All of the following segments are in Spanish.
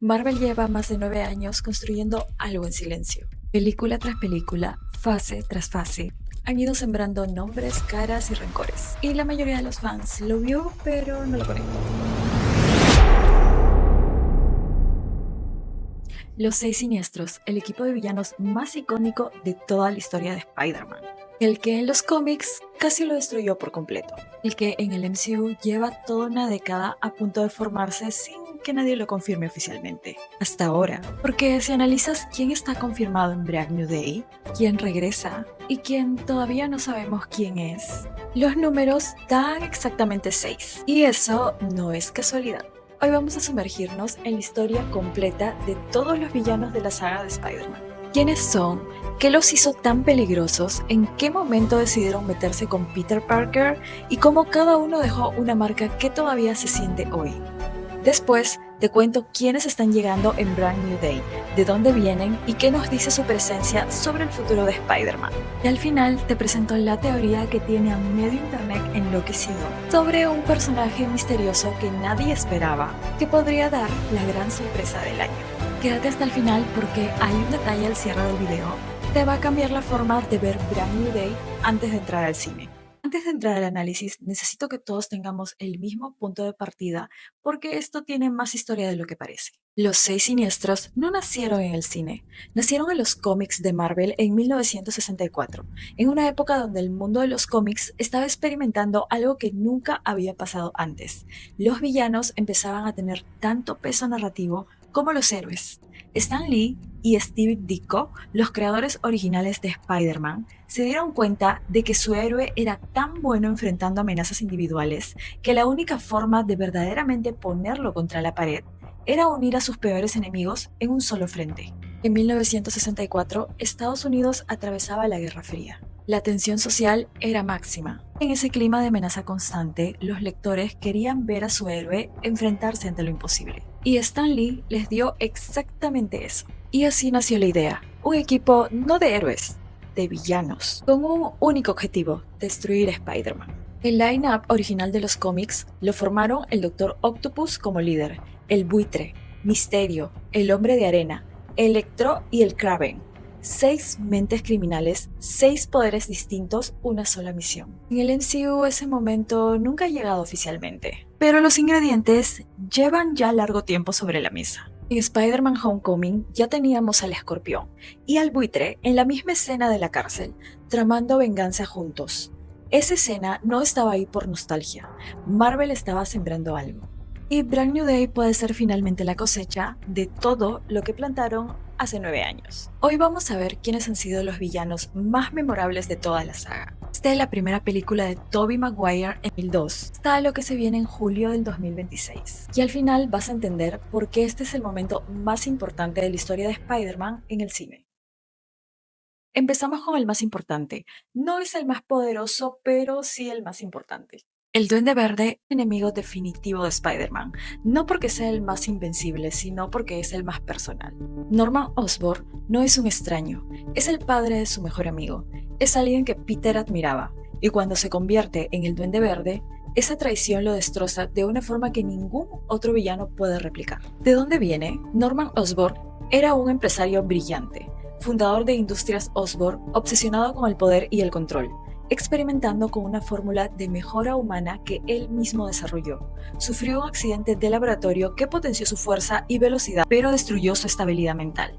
Marvel lleva más de 9 años construyendo algo en silencio. Película tras película, fase tras fase, han ido sembrando nombres, caras y rencores. Y la mayoría de los fans lo vio, pero no lo conectó. Los Seis Siniestros, el equipo de villanos más icónico de toda la historia de Spider-Man. El que en los cómics casi lo destruyó por completo. El que en el MCU lleva toda una década a punto de formarse sin que nadie lo confirme oficialmente. Hasta ahora. Porque si analizas quién está confirmado en Brand New Day, quién regresa y quién todavía no sabemos quién es, los números dan exactamente 6. Y eso no es casualidad. Hoy vamos a sumergirnos en la historia completa de todos los villanos de la saga de Spider-Man. ¿Quiénes son? ¿Qué los hizo tan peligrosos? ¿En qué momento decidieron meterse con Peter Parker? Y cómo cada uno dejó una marca que todavía se siente hoy. Después, te cuento quiénes están llegando en Brand New Day, de dónde vienen y qué nos dice su presencia sobre el futuro de Spider-Man. Y al final te presento la teoría que tiene a medio internet enloquecido sobre un personaje misterioso que nadie esperaba, que podría dar la gran sorpresa del año. Quédate hasta el final porque hay un detalle al cierre del video que te va a cambiar la forma de ver Brand New Day antes de entrar al cine. Antes de entrar al análisis, necesito que todos tengamos el mismo punto de partida porque esto tiene más historia de lo que parece. Los Seis Siniestros no nacieron en el cine, nacieron en los cómics de Marvel en 1964, en una época donde el mundo de los cómics estaba experimentando algo que nunca había pasado antes. Los villanos empezaban a tener tanto peso narrativo como los héroes. Stan Lee y Steve Ditko, los creadores originales de Spider-Man, se dieron cuenta de que su héroe era tan bueno enfrentando amenazas individuales que la única forma de verdaderamente ponerlo contra la pared era unir a sus peores enemigos en un solo frente. En 1964, Estados Unidos atravesaba la Guerra Fría. La tensión social era máxima. En ese clima de amenaza constante, los lectores querían ver a su héroe enfrentarse ante lo imposible. Y Stan Lee les dio exactamente eso. Y así nació la idea. Un equipo no de héroes, de villanos, con un único objetivo: destruir a Spider-Man. El line-up original de los cómics lo formaron el Doctor Octopus como líder, el Buitre, Misterio, el Hombre de Arena, Electro y el Kraven. 6 mentes criminales, 6 poderes distintos, una sola misión. En el MCU ese momento nunca ha llegado oficialmente, pero los ingredientes llevan ya largo tiempo sobre la mesa. En Spider-Man Homecoming ya teníamos al Escorpión y al Buitre en la misma escena de la cárcel, tramando venganza juntos. Esa escena no estaba ahí por nostalgia, Marvel estaba sembrando algo. Y Brand New Day puede ser finalmente la cosecha de todo lo que plantaron hace 9 años. Hoy vamos a ver quiénes han sido los villanos más memorables de toda la saga. Esta es la primera película de Tobey Maguire en 2002, está lo que se viene en julio del 2026. Y al final vas a entender por qué este es el momento más importante de la historia de Spider-Man en el cine. Empezamos con el más importante. No es el más poderoso, pero sí el más importante. El Duende Verde, enemigo definitivo de Spider-Man, no porque sea el más invencible, sino porque es el más personal. Norman Osborn no es un extraño, es el padre de su mejor amigo, es alguien que Peter admiraba, y cuando se convierte en el Duende Verde, esa traición lo destroza de una forma que ningún otro villano puede replicar. ¿De dónde viene? Norman Osborn era un empresario brillante, fundador de Industrias Osborn, obsesionado con el poder y el control, experimentando con una fórmula de mejora humana que él mismo desarrolló. Sufrió un accidente de laboratorio que potenció su fuerza y velocidad, pero destruyó su estabilidad mental.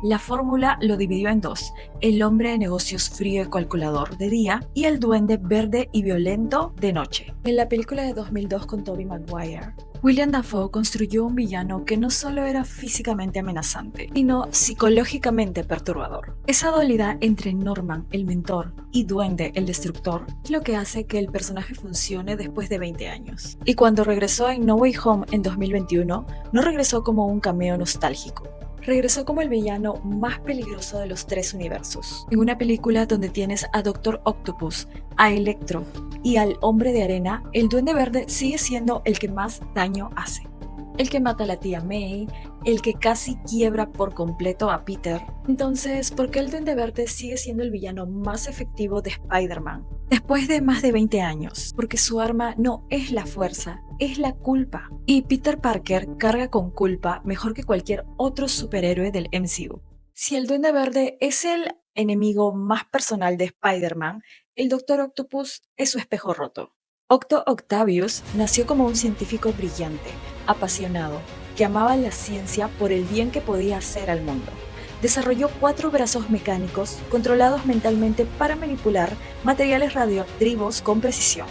La fórmula lo dividió en dos: el hombre de negocios frío y calculador de día y el duende verde y violento de noche. En la película de 2002 con Tobey Maguire, William Dafoe construyó un villano que no solo era físicamente amenazante, sino psicológicamente perturbador. Esa dualidad entre Norman, el mentor, y Duende, el destructor, es lo que hace que el personaje funcione después de 20 años. Y cuando regresó en No Way Home en 2021, no regresó como un cameo nostálgico. Regresó como el villano más peligroso de los 3 universos. En una película donde tienes a Doctor Octopus, a Electro y al Hombre de Arena, el Duende Verde sigue siendo el que más daño hace. El que mata a la tía May, el que casi quiebra por completo a Peter. Entonces, ¿por qué el Duende Verde sigue siendo el villano más efectivo de Spider-Man? Después de más de 20 años, porque su arma no es la fuerza, es la culpa. Y Peter Parker carga con culpa mejor que cualquier otro superhéroe del MCU. Si el Duende Verde es el enemigo más personal de Spider-Man, el Doctor Octopus es su espejo roto. Octo Octavius nació como un científico brillante, apasionado, que amaba la ciencia por el bien que podía hacer al mundo. Desarrolló 4 brazos mecánicos controlados mentalmente para manipular materiales radioactivos con precisión.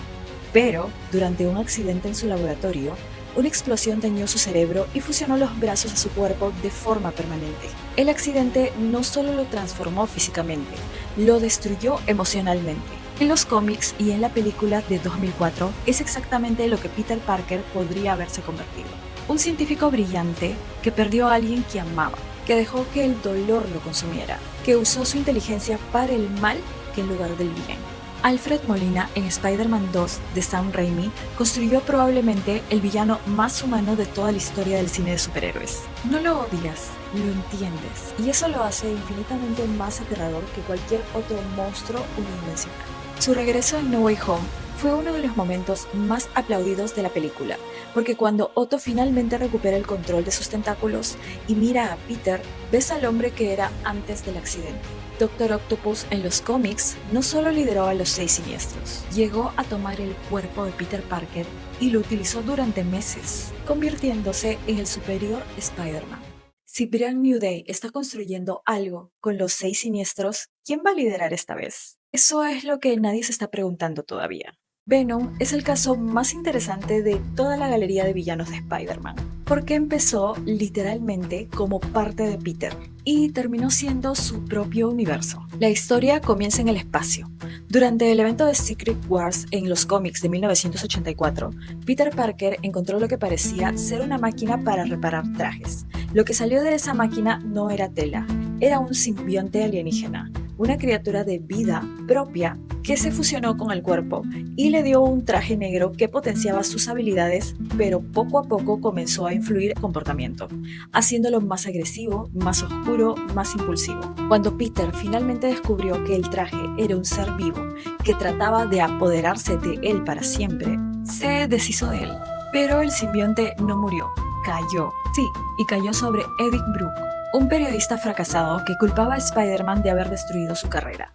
Pero, durante un accidente en su laboratorio, una explosión dañó su cerebro y fusionó los brazos a su cuerpo de forma permanente. El accidente no solo lo transformó físicamente, lo destruyó emocionalmente. En los cómics y en la película de 2004 es exactamente lo que Peter Parker podría haberse convertido. Un científico brillante que perdió a alguien que amaba, que dejó que el dolor lo consumiera, que usó su inteligencia para el mal que en lugar del bien. Alfred Molina en Spider-Man 2 de Sam Raimi construyó probablemente el villano más humano de toda la historia del cine de superhéroes. No lo odias, lo entiendes, y eso lo hace infinitamente más aterrador que cualquier otro monstruo unidimensional. Su regreso en No Way Home fue uno de los momentos más aplaudidos de la película, porque cuando Otto finalmente recupera el control de sus tentáculos y mira a Peter, ves al hombre que era antes del accidente. Doctor Octopus en los cómics no solo lideró a los 6 Siniestros, llegó a tomar el cuerpo de Peter Parker y lo utilizó durante meses, convirtiéndose en el superior Spider-Man. Si Brand New Day está construyendo algo con los 6 Siniestros, ¿quién va a liderar esta vez? Eso es lo que nadie se está preguntando todavía. Venom es el caso más interesante de toda la galería de villanos de Spider-Man, porque empezó literalmente como parte de Peter y terminó siendo su propio universo. La historia comienza en el espacio. Durante el evento de Secret Wars en los cómics de 1984, Peter Parker encontró lo que parecía ser una máquina para reparar trajes. Lo que salió de esa máquina no era tela, era un simbionte alienígena, una criatura de vida propia que se fusionó con el cuerpo y le dio un traje negro que potenciaba sus habilidades, pero poco a poco comenzó a influir el comportamiento, haciéndolo más agresivo, más oscuro, más impulsivo. Cuando Peter finalmente descubrió que el traje era un ser vivo que trataba de apoderarse de él para siempre, se deshizo de él. Pero el simbionte no murió, cayó. Sí, y cayó sobre Eddie Brock, un periodista fracasado que culpaba a Spider-Man de haber destruido su carrera.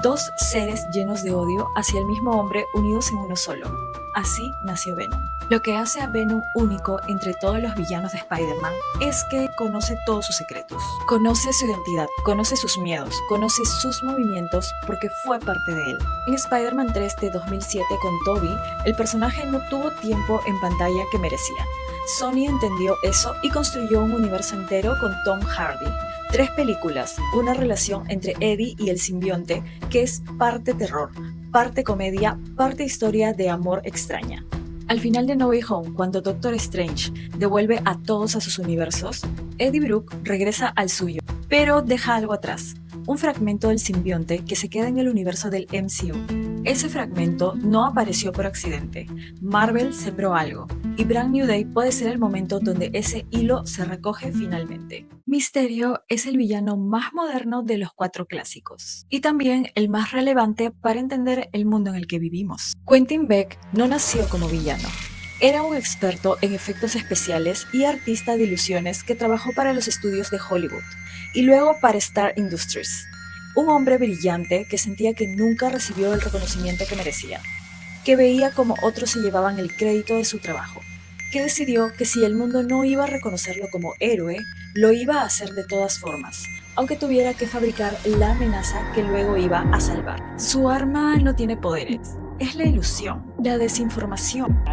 2 seres llenos de odio hacia el mismo hombre unidos en uno solo. Así nació Venom. Lo que hace a Venom único entre todos los villanos de Spider-Man es que conoce todos sus secretos. Conoce su identidad, conoce sus miedos, conoce sus movimientos porque fue parte de él. En Spider-Man 3 de 2007 con Tobey, el personaje no tuvo tiempo en pantalla que merecía. Sony entendió eso y construyó un universo entero con Tom Hardy. 3 películas, una relación entre Eddie y el simbionte que es parte terror, parte comedia, parte historia de amor extraña. Al final de No Way Home, cuando Doctor Strange devuelve a todos a sus universos, Eddie Brock regresa al suyo, pero deja algo atrás, un fragmento del simbionte que se queda en el universo del MCU. Ese fragmento no apareció por accidente. Marvel sembró algo, y Brand New Day puede ser el momento donde ese hilo se recoge finalmente. Mysterio es el villano más moderno de los 4 clásicos, y también el más relevante para entender el mundo en el que vivimos. Quentin Beck no nació como villano. Era un experto en efectos especiales y artista de ilusiones que trabajó para los estudios de Hollywood y luego para Star Industries. Un hombre brillante que sentía que nunca recibió el reconocimiento que merecía, que veía como otros se llevaban el crédito de su trabajo, que decidió que si el mundo no iba a reconocerlo como héroe, lo iba a hacer de todas formas, aunque tuviera que fabricar la amenaza que luego iba a salvar. Su arma no tiene poderes, es la ilusión, la desinformación,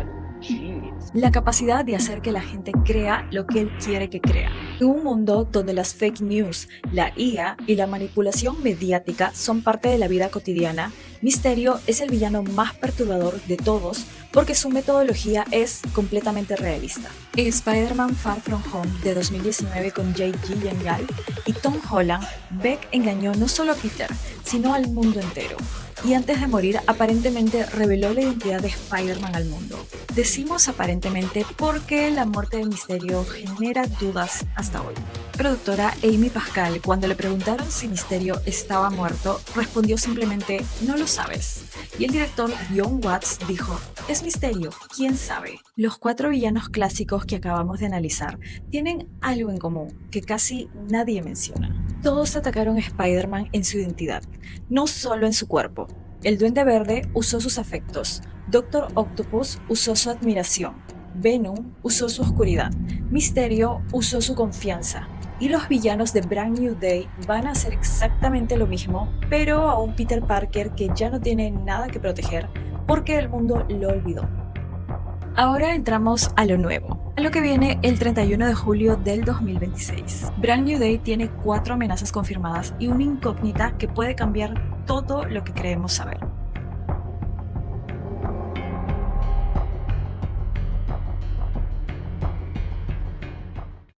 la capacidad de hacer que la gente crea lo que él quiere que crea. En un mundo donde las fake news, la IA y la manipulación mediática son parte de la vida cotidiana, Mysterio es el villano más perturbador de todos porque su metodología es completamente realista. En Spider-Man Far From Home de 2019 con Jake Gyllenhaal y Tom Holland, Beck engañó no solo a Peter, sino al mundo entero. Y antes de morir, aparentemente reveló la identidad de Spider-Man al mundo. Decimos aparentemente porque la muerte de Mysterio genera dudas hasta hoy. Productora Amy Pascal, cuando le preguntaron si Mysterio estaba muerto, respondió simplemente, no lo sabes. Y el director Jon Watts dijo, ¿Es Misterio? ¿Quién sabe? Los 4 villanos clásicos que acabamos de analizar tienen algo en común que casi nadie menciona. Todos atacaron a Spider-Man en su identidad, no solo en su cuerpo. El Duende Verde usó sus afectos, Doctor Octopus usó su admiración, Venom usó su oscuridad, Misterio usó su confianza. Y los villanos de Brand New Day van a hacer exactamente lo mismo, pero a un Peter Parker que ya no tiene nada que proteger porque el mundo lo olvidó. Ahora entramos a lo nuevo, a lo que viene el 31 de julio del 2026. Brand New Day tiene 4 amenazas confirmadas y una incógnita que puede cambiar todo lo que creemos saber.